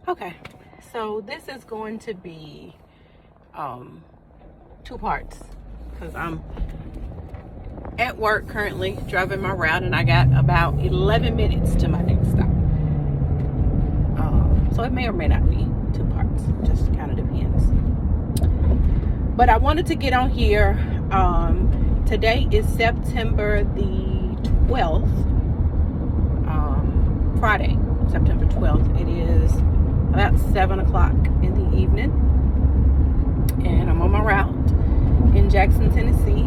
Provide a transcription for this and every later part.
Okay, so this is going to be two parts because I'm at work currently driving my route and I got about 11 minutes to my next stop. So it may or may not be two parts, just kind of depends. But I wanted to get on here. Today is September the 12th, Friday, September 12th. It is about 7 o'clock in the evening, and I'm on my route in Jackson, Tennessee.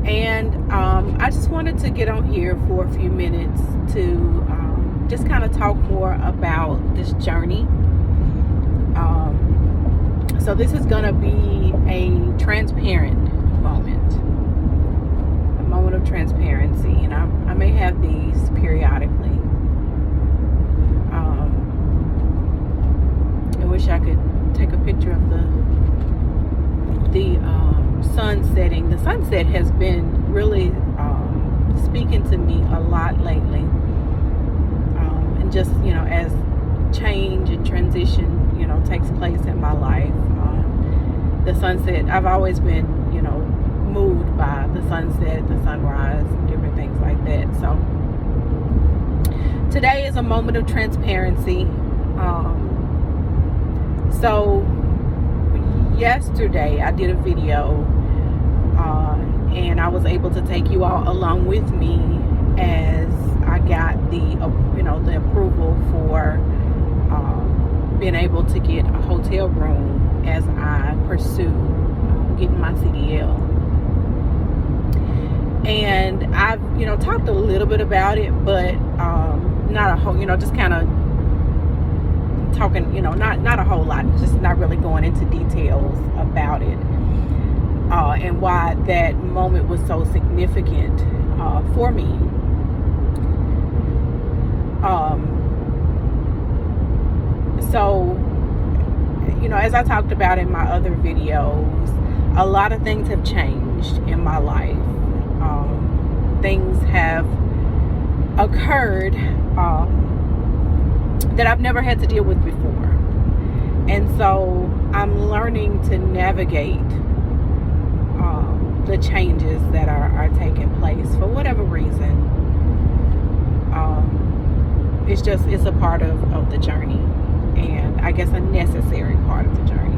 And I just wanted to get on here for a few minutes to just kind of talk more about this journey. So this is going to be a transparent moment, a moment of transparency, and I may have these periodically. I wish I could take a picture of the sun setting. The sunset has been really speaking to me a lot lately, and just as change and transition takes place in my life, the sunset, I've always been moved by the sunset, the sunrise, and different things like that. So today is a moment of transparency. So yesterday I did a video, and I was able to take you all along with me as I got the approval for being able to get a hotel room as I pursue getting my CDL. And I've talked a little bit about it, but not a whole, just kind of talking, not a whole lot, just not really going into details about it, and why that moment was so significant for me. So, as I talked about in my other videos, a lot of things have changed in my life. Things have occurred that I've never had to deal with before. And so I'm learning to navigate the changes that are taking place for whatever reason. It's a part of the journey, and I guess a necessary part of the journey.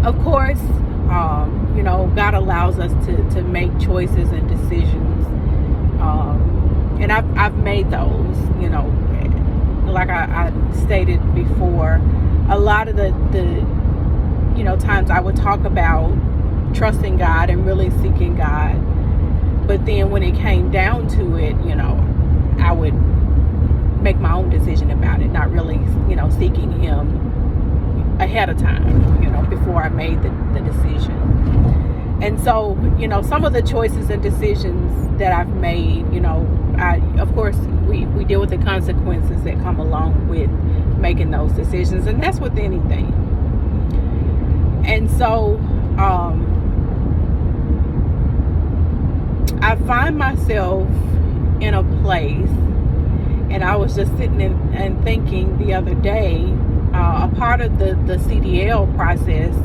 Of course, God allows us to make choices and decisions, and I've made those. Like I stated before, a lot of the times I would talk about trusting God and really seeking God, but then when it came down to it, I would make my own decision about it, not really seeking Him ahead of time, before I made the decision. And so some of the choices and decisions that I've made, of course we deal with the consequences that come along with making those decisions, and that's with anything. And so I find myself in a place, and I was just sitting and thinking the other day, a part of the CDL process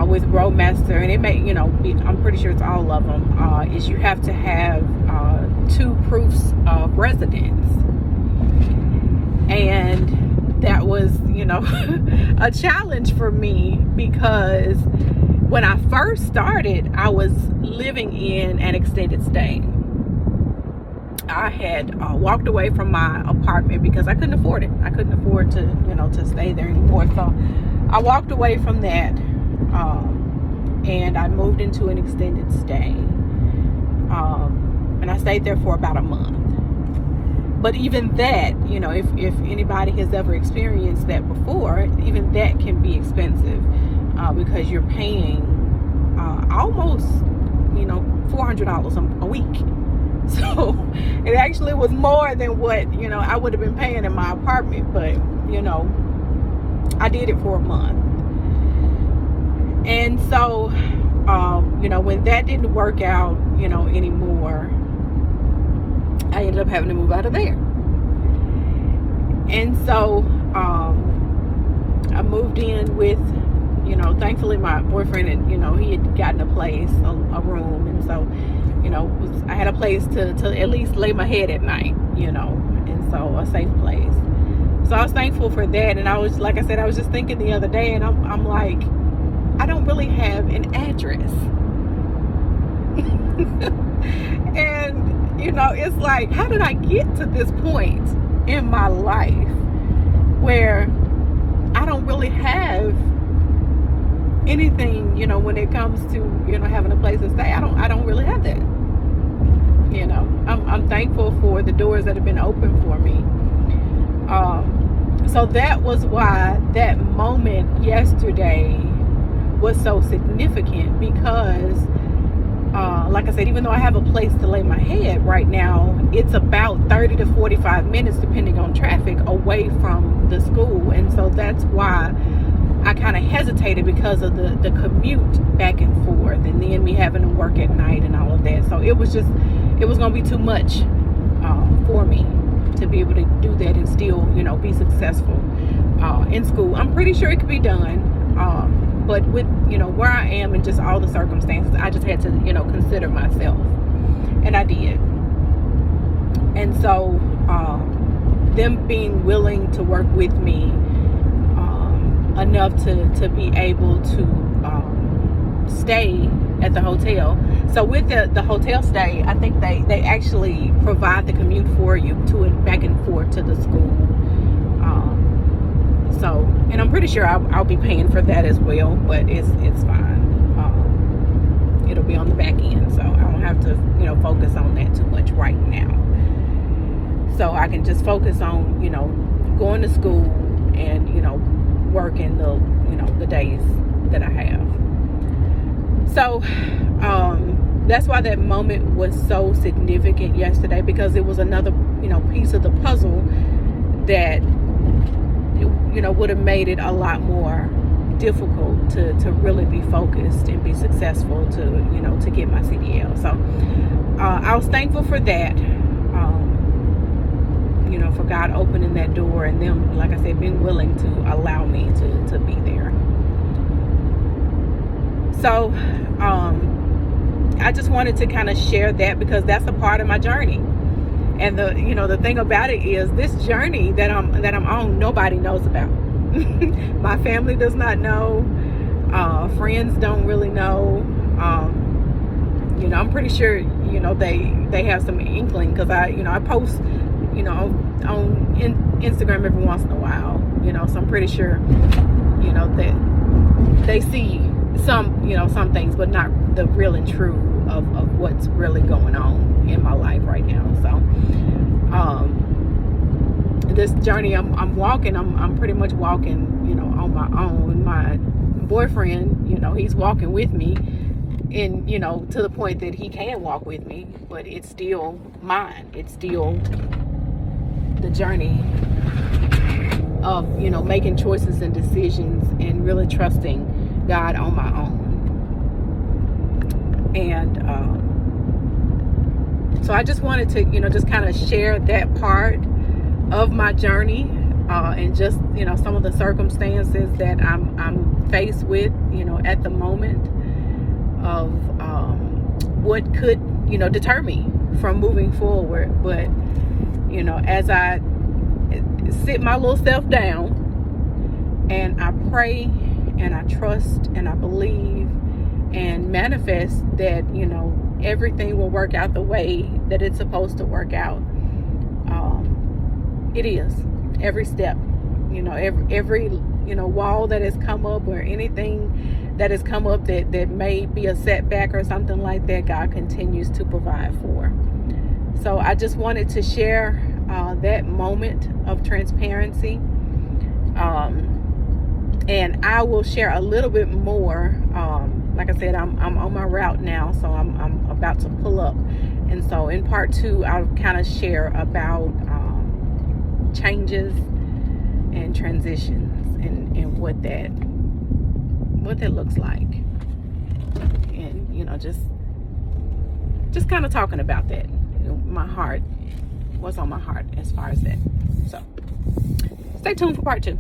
with Roadmaster, and it may, I'm pretty sure it's all of them, is you have to have 2 proofs of residence. And that was, a challenge for me, because when I first started, I was living in an extended stay. I had walked away from my apartment because I couldn't afford it. I couldn't afford to, to stay there anymore. So I walked away from that, and I moved into an extended stay. And I stayed there for about a month. But even that, if anybody has ever experienced that before, even that can be expensive, because you're paying almost, $400 a week. So it actually was more than what, I would have been paying in my apartment. But, I did it for a month. And so, when that didn't work out, anymore, I ended up having to move out of there. And so I moved in with, thankfully my boyfriend had, he had gotten a place, a room. And so, I had a place to at least lay my head at night, and so a safe place. So I was thankful for that. And I was, like I said, I was just thinking the other day, and I'm like, I don't really have an address. And, it's like, how did I get to this point in my life where I don't really have anything, when it comes to, having a place to stay. I don't really have that. I'm thankful for the doors that have been open for me. So that was why that moment yesterday was so significant, because like I said, even though I have a place to lay my head right now, it's about 30 to 45 minutes, depending on traffic, away from the school. And so that's why I kind of hesitated, because of the commute back and forth, and then me having to work at night and all of that. So it was going to be too much for me to be able to do that and still, be successful in school. I'm pretty sure it could be done. But with, where I am and just all the circumstances, I just had to, consider myself. And I did. And so them being willing to work with me enough to be able to stay at the hotel. So with the hotel stay, I think they actually provide the commute for you to and back and forth to the school. So, and I'm pretty sure I'll be paying for that as well, but it's fine. It'll be on the back end, so I don't have to, focus on that too much right now. So I can just focus on, going to school and, working the days that I have. So, that's why that moment was so significant yesterday, because it was another, piece of the puzzle that would have made it a lot more difficult to really be focused and be successful to get my CDL. So I was thankful for that, for God opening that door, and them, like I said, being willing to allow me to be there. So I just wanted to kind of share that, because that's a part of my journey. And the thing about it is, this journey that I'm on, nobody knows about. My family does not know. Friends don't really know. I'm pretty sure they have some inkling, because I post on Instagram every once in a while. So I'm pretty sure that they see some things, but not the real and true of what's really going on in my life right now. So this journey I'm walking, I'm pretty much walking on my own. My boyfriend, he's walking with me, and to the point that he can walk with me, but it's still mine. It's still the journey of making choices and decisions and really trusting God on my own. And so I just wanted to just kind of share that part of my journey, and just some of the circumstances that I'm faced with at the moment, of what could deter me from moving forward. But as I sit my little self down and I pray and I trust and I believe and manifest that everything will work out the way that it's supposed to work out, it is. Every step, every wall that has come up, or anything that has come up that may be a setback or something like that, God continues to provide for. So I just wanted to share that moment of transparency, and I will share a little bit more. Like I said, I'm on my route now, so I'm about to pull up, and so in part 2 I'll kind of share about changes and transitions, and what that looks like, and just kind of talking about that, my heart, what's on my heart as far as that. So stay tuned for part 2.